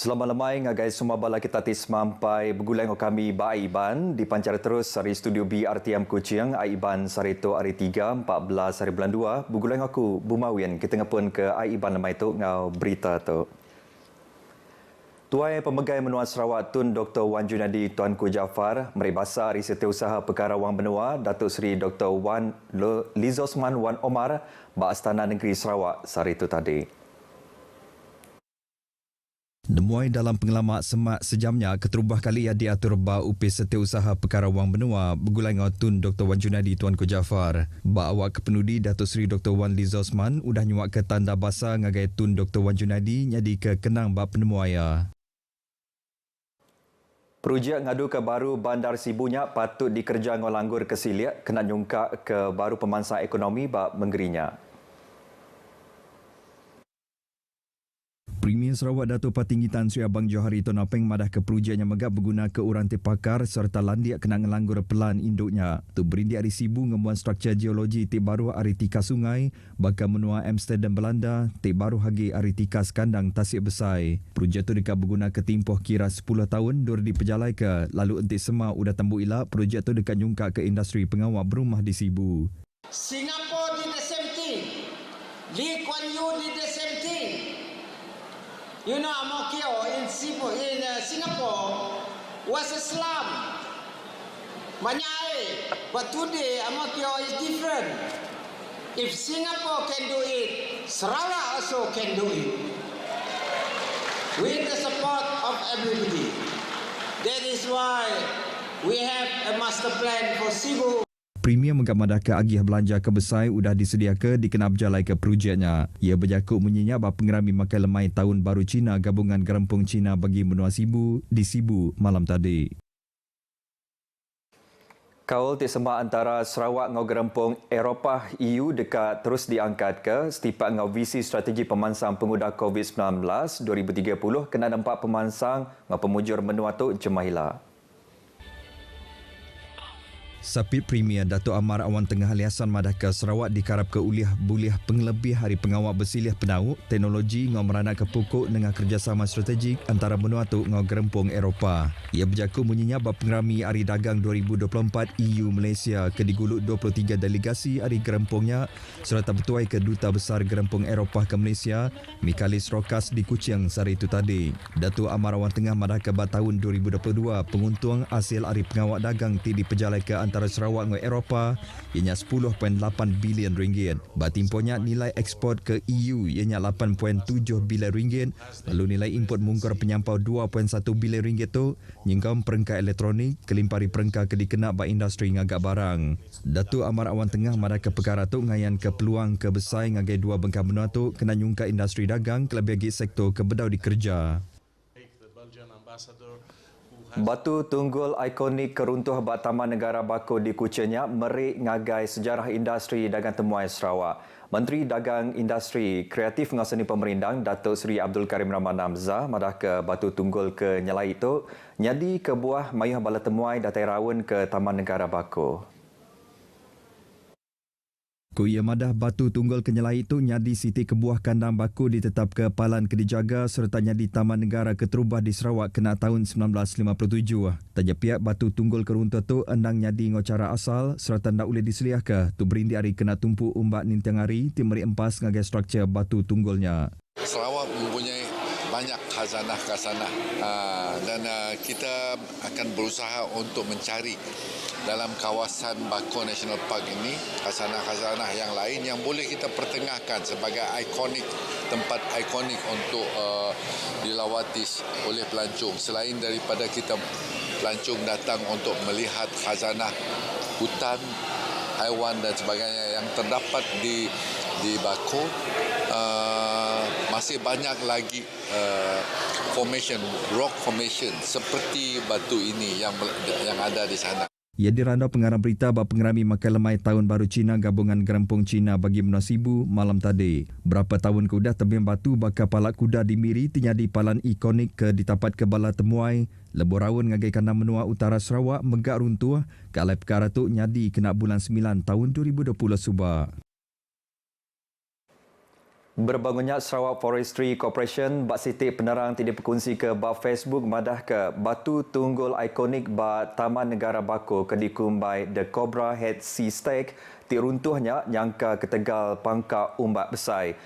Selamat lemai ngagai semua bala kita tis mampai bergulang kami ba Aiban di pancar terus dari studio BRTM Kuching Aiban sarito hari 3 14 hari bulan 2 bergulang aku Bumawian kita ngapun ke Aiban lemai tu ngau berita tu. Tuai Pemegai Menua Sarawak Tun Dr. Wan Junadi Tuanku Jaafar meribasa hari Setiausaha Perkara Wang Benua Datuk Seri Dr. Wan Lizosman Wan Omar ba Astana Negeri Sarawak sarito tadi. Demuai dalam pengelamak semak sejamnya keterubah kali yang diatur ba UPS Setiausaha Perkara Wang Benua bergulang Tun Dr. Wan Junadi Tuanku Jaafar. Ba awak kepenudi Datuk Seri Dr. Wan Lizosman udah nyuak ke tanda basa ngagai Tun Dr. Wan Junadi nyadi ke kenang ba penemuaya. Projek ngadu ke baru Bandar Sibunya patut dikerja ngolanggur ke Siliak kena nyungkak ke baru pemansang ekonomi ba menggerinya. Premier Sarawak Datuk Patinggi Tan Sri Abang Johari Tonapeng madah ke projeknya megap berguna ke urantai pakar serta landiak kena ngelanggur pelan induknya. Tu berindi hari Sibu ngemuan struktur geologi ti baru hari tika sungai, bakal menua Amsterdam Belanda, ti baru hagi hari tika sekandang Tasik Besai. Projek tu dekat berguna ke timpoh kira 10 tahun dur diperjalai ke, lalu entik sema udah tembu ilak projek tu dekat nyungkak ke industri pengawal berumah di Sibu. Singapore did the same thing. Lee Kuan Yew did the same thing. You know, Amokyo in Singapore was a slum. Manyai. But today, Amokyo is different. If Singapore can do it, Sarawak also can do it. With the support of everybody. That is why we have a master plan for Sibu. Premier mengamadah ke agih belanja ke Besai udah disediakan dikenal berjalai ke projeknya. Ia berjakuk menyenyak bahawa pengerami makai lemai tahun baru Cina gabungan Gerempung Cina bagi menua Sibu di Sibu malam tadi. Kaul tisembah antara Sarawak ngau Gerempung Eropah EU dekat terus diangkat ke setiap ngau visi strategi pemansang penguda COVID-19 2030 kena nampak pemansang ngau pemujur menua tu Jemahilah. Sapit Premier Datuk Amar Awan Tengah Aliasan Madah ke Sarawak dikarap ke uliah buliah pengelebih hari pengawal bersilih penauk teknologi ngau meranak ke pokok dengan kerjasama strategik antara menua tu ngau Gerempung Eropah. Ia berjakut menyenyap bab pengerami Hari Dagang 2024 EU Malaysia ke digulut 23 delegasi Hari Gerempungnya serta bertuai ke Duta Besar Gerempung Eropah ke Malaysia Mikalis Rokas di Kuching sehari itu tadi. Datuk Amar Awan Tengah Madah ke tahun 2022 penguntung hasil Hari Pengawal Dagang ti diperjalai ke antara Sarawak dengan Eropah ianya 10.8 bilion ringgit. Batimponya nilai ekspor ke EU ianya 8.7 bilion ringgit. Lalu nilai import mungkar penyampau 2.1 bilion ringgit tu nyingkam perengkat elektronik kelimpari perengkat ke dikenak ba industri ngagak barang. Datuk Amar Awan Tengah madah ke perkara tu ngayan ke peluang ke Besai ngagai dua bengkak benua tu kena nyungka industri dagang kelebih bagi sektor kebedau dikerja. Batu tunggul ikonik keruntuh bak Taman Negara Bako di Kuchingnya merik ngagai sejarah industri dagang temuai Sarawak. Menteri Dagang Industri Kreatif dengan Seni Pemerindang Datuk Seri Abdul Karim Rahman Hamzah madah ke batu tunggul ke Nyalai itu nyadi ke buah mayuh bala temuai datai rawun ke Taman Negara Bako. Kuya madah batu tunggul kenyelai itu nyadi siti kebuah kandang baku ditetap ke Palan Kedijaga serta nyadi Taman Negara Keterubah di Sarawak kena tahun 1957. Taja pihak batu tunggul keruntuh tu endang nyadi ngocara asal serta ndak boleh diseliah ke tu berindi hari kena tumpu umbak nintang hari timeri empas ngagai struktur batu tunggulnya. Sarawak mempunyai banyak khazanah-khazanah dan kita akan berusaha untuk mencari dalam kawasan Bako National Park ini khazanah-khazanah yang lain yang boleh kita pertengahkan sebagai tempat ikonik untuk dilawati oleh pelancong. Selain daripada kita pelancong datang untuk melihat khazanah hutan, haiwan dan sebagainya yang terdapat di Bako, masih banyak lagi rock formation seperti batu ini yang ada di sana. Ia dirandau pengarang berita bab pengerami makai lemai tahun baru Cina gabungan Gerempung Cina bagi menua Sibu malam tadi. Berapa tahun kemudian tebing batu bakal palak kuda di Miri tinyadi palan ikonik ke ditapat ke bala temuai. Lebur rawun ngagai kandang menua utara Sarawak megak runtuh kalai perkara tu nyadi kena bulan 9 tahun 2020 subak. Berbangunnya Sarawak Forestry Corporation bak sitik penerang tidak berkongsi ke bak Facebook madah ke batu tunggul ikonik bak Taman Negara Bako kedikumbai The Cobra Head Sea Stake tiruntuhnya nyangka ketegal pangkak umbak besar.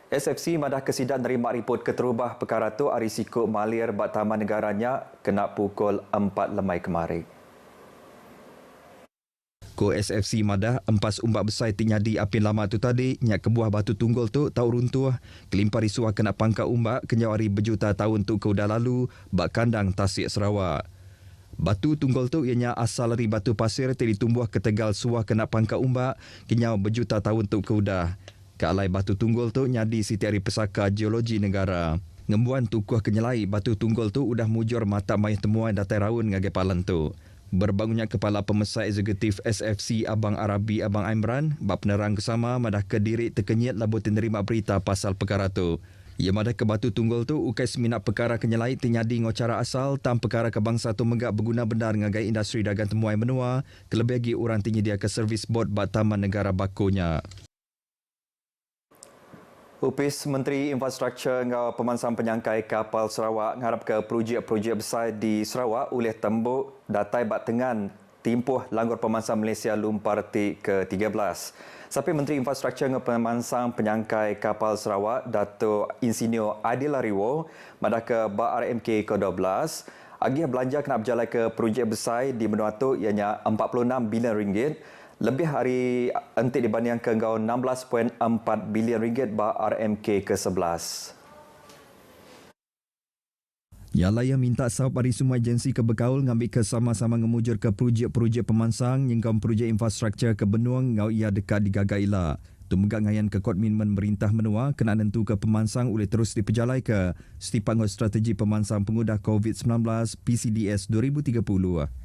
SFC madah kesidak nerima ripot keterubah perkara tu hari sikuk malir bak Taman Negaranya kena pukul 4 lemai kemarin. Ko SFC madah empas umbak besar tinyadi apin lama tu tadi nyak kebuah batu tunggul tu tau runtuh kelimpar risuah kena pangkak umbak kenyawari berjuta tahun tu ke udah lalu bak kandang Tasik Sarawak. Batu tunggul tu ianya asal dari batu pasir tadi tumbuh ketegal suah kena pangkak umbak kenyaw berjuta tahun tu ke udah. Kalai batu tunggul tu nyadi Siti Ari Pesaka Geologi Negara. Ngembuan tukuh kenyelai batu tunggul tu udah mujur mata mayah temuan datai raun ngagai palan tu. Berbangunnya Kepala Pemesai Eksekutif SFC Abang Arabi Abang Imran, bab penerang kesama madah kediri terkenyit labut menerima berita pasal perkara tu. Ia madah ke batu tunggul tu ukai seminat perkara kenyelai tinyadi ngocara asal tam perkara kebangsa tu menggak berguna benar ngagai industri dagang temuai menua, kelebih lagi orang tinyedia ke servis bot bak Taman Negara Bakonya. Upis Menteri Infrastruktur ngau pemansang penyangkai kapal Sarawak ngarap ke projek-projek besar di Sarawak oleh tembuk datai bak tengan timpuh langgur pemansang Malaysia Lumpar ke-13. Sampai Menteri Infrastruktur ngau pemansang penyangkai kapal Sarawak Dato' Insinyur Adil Ariwo madah ke bak RMK ke-12 agih belanja kena berjalan ke projek besar di benua tu ianya 46 bilion ringgit. Lebih hari entik dibanding ke 16.4 bilion ringgit bak RMK ke-11. Ialah yang minta sahab dari semua agensi kebekaul ngambil ke sama-sama ngemujur ke projek-projek pemansang nyingkam projek infrastruktur ke benuang ngau ia dekat digagailah. Tumegak ngayan ke Komitmen Merintah Menua kena nentu ke pemansang oleh terus diperjalai ke Setipangos Strategi Pemansang Pengudah COVID-19 PCDS 2030.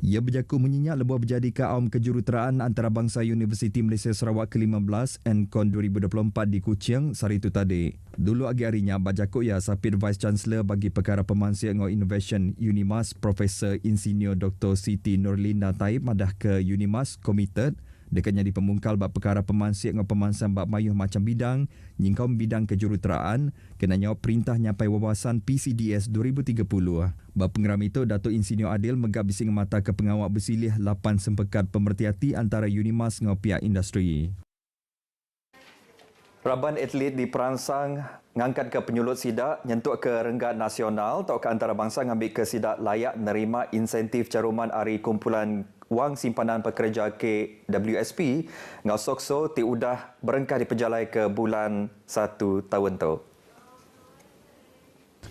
Ia berjaku menyenyak lebuh berjadi ke aum kejuruteraan antarabangsa Universiti Malaysia Sarawak ke-15 NCON 2024 di Kuching sari itu tadi. Dulu agi harinya berjaku ia Sapir Vice Chancellor bagi perkara pemansir ngau Innovation Unimas Profesor Insinyur Dr. Siti Nurlinda Taib madah ke Unimas Committed dekatnya di pemungkal bab perkara pemansir ngau pemansang bab mayuh macam bidang nyingkau bidang kejuruteraan kena nyawab perintah nyampai wawasan PCDS 2030. Bab pengeram itu Dato' Insinyur Adil megap bising mata ke pengawak bersilih 8 sempekat pemerhati antara Unimas ngau pihak industri. Raban atlet diperansang ngangkat ke penyulut sidak nyentuk ke renggat nasional atau ke antarabangsa ngambil ke sidak layak nerima insentif caruman hari kumpulan wang simpanan pekerja KWSP ngau sokso ti udah berengkah diperjalai ke bulan 1 tahun tu.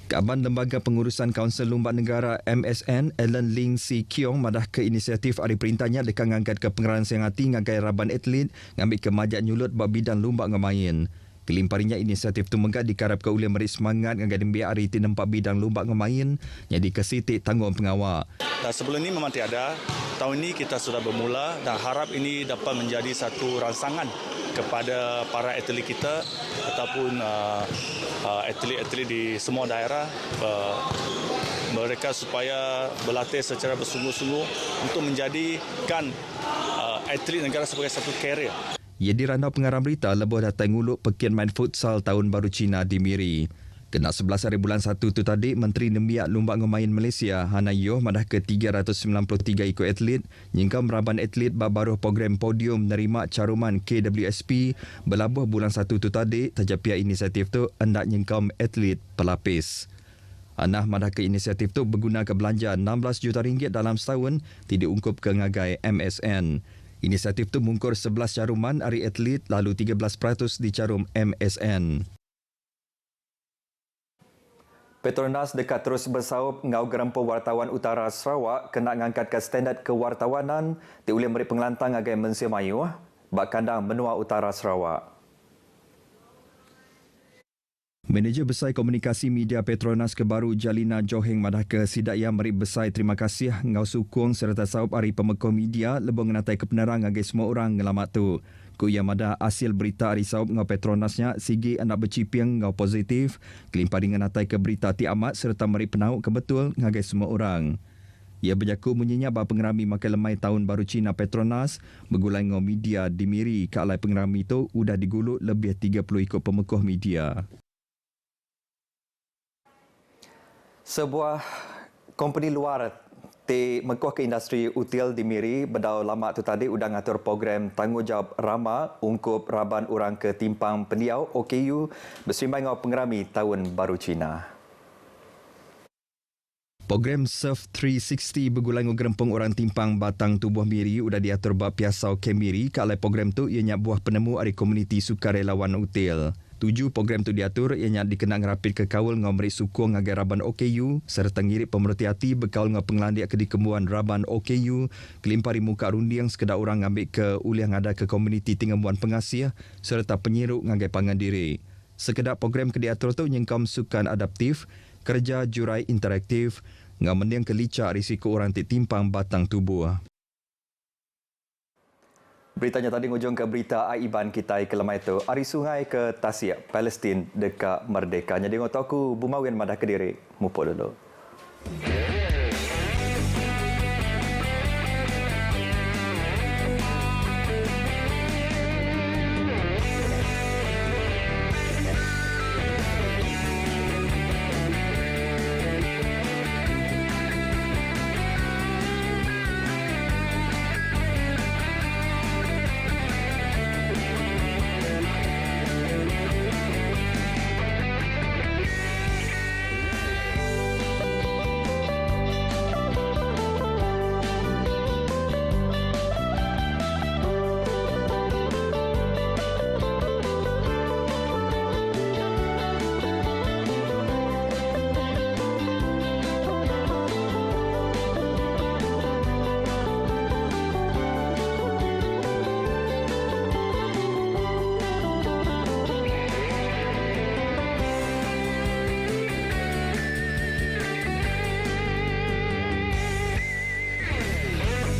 Kaban Lembaga Pengurusan Kaunsil Lumbak Negara MSN Ellen Ling Si Kiong madah ke inisiatif hari perintahnya dekat ngangkat ke pengeran siang hati ngagai raban atlet ngambil ke majak nyulut bab bidang lumbak ngemain. Kelimparinya inisiatif tu menggak dikarap ke oleh merik semangat ngagai dembiak hari ti nampak bidang lumbak ngemain jadi ke sitik tanggung pengawal. Dan sebelum ini memang tiada. Tahun ini kita sudah bermula dan harap ini dapat menjadi satu rangsangan kepada para atlet kita ataupun atlet-atlet di semua daerah mereka supaya berlatih secara bersungguh-sungguh untuk menjadikan atlet negara sebagai satu karier. Ia dirandau pengarang berita lebuh datang nguluk pekian main futsal tahun baru Cina di Miri. Kena 11 hari bulan 1 tu tadi, Menteri Nembiak Lumbak Ngemain Malaysia, Hana Yoh madah ke 393 ikut atlet, nyingkam raban atlet baru program podium menerima caruman KWSP berlabuh bulan 1 tu tadi, tajak pihak inisiatif tu hendak nyingkam atlet pelapis. Anah madah ke inisiatif tu berguna ke belanja 16 juta ringgit dalam setahun, tidak ungkup ke ngagai MSN. Inisiatif tu mungkur 11 caruman hari atlet lalu 13% dicarum MSN. Petronas dekat terus bersaup ngau gerempuh wartawan utara Sarawak kena ngangkat ke standard kewartawanan diulih merik pengelantang agai Mensia Mayu bak kandang benua utara Sarawak. Manager Besar Komunikasi Media Petronas Kebaru Jalina Joheng madah ke sidak yang merik besar terima kasih ngau sukung serta saup hari pemekoh media lebih ngenatai kepenerang agai semua orang ngelamat tu. Ku yang madah hasil berita hari saup ngau Petronasnya sigi anak bercipiang ngau positif kelimpah dengan atai ke berita ti amat serta merik penauk kebetul ngagai semua orang. Ia berjaku menyenyap pengerami makan lemai tahun baru Cina Petronas bergulai dengan media di Miri ke alai pengerami itu sudah digulut lebih 30 ikut pemekuh media. Sebuah company luar mekuh ke industri util di Miri berdau lama tu tadi sudah ngatur program tanggungjawab Rama ungkup raban orang ke timpang pendiau OKU bersembang dengan pengerami tahun baru Cina. Program Surf 360 bergulai dengan gerempung orang timpang batang tubuh Miri sudah diatur bab piasau ke Miri ke alai program tu ianya buah penemu dari komuniti sukarelawan util. 7 program tu diatur ianya dikenang rapid ke kawal dengan memberi sukung agar raban OKU serta ngirik pemerhati hati berkawal dengan pengelandik ke dikembuan raban OKU kelimpari muka rundiang sekedar orang ngambil ke uliah ngada ke komuniti tingembuan pengasih serta penyiruk ngagai pangan diri. Sekedar program ke diatur tu nyengkam sukan adaptif, kerja jurai interaktif, dengan mendiang kelicak risiko orang timpang batang tubuh. Beritanya tadi ngujung ke berita Aiban kita ke lemai itu. Ari sungai ke Tasik, Palestin dekat merdeka. Jadi ngotot aku Bumawin madah Kediri. Mupuk dulu.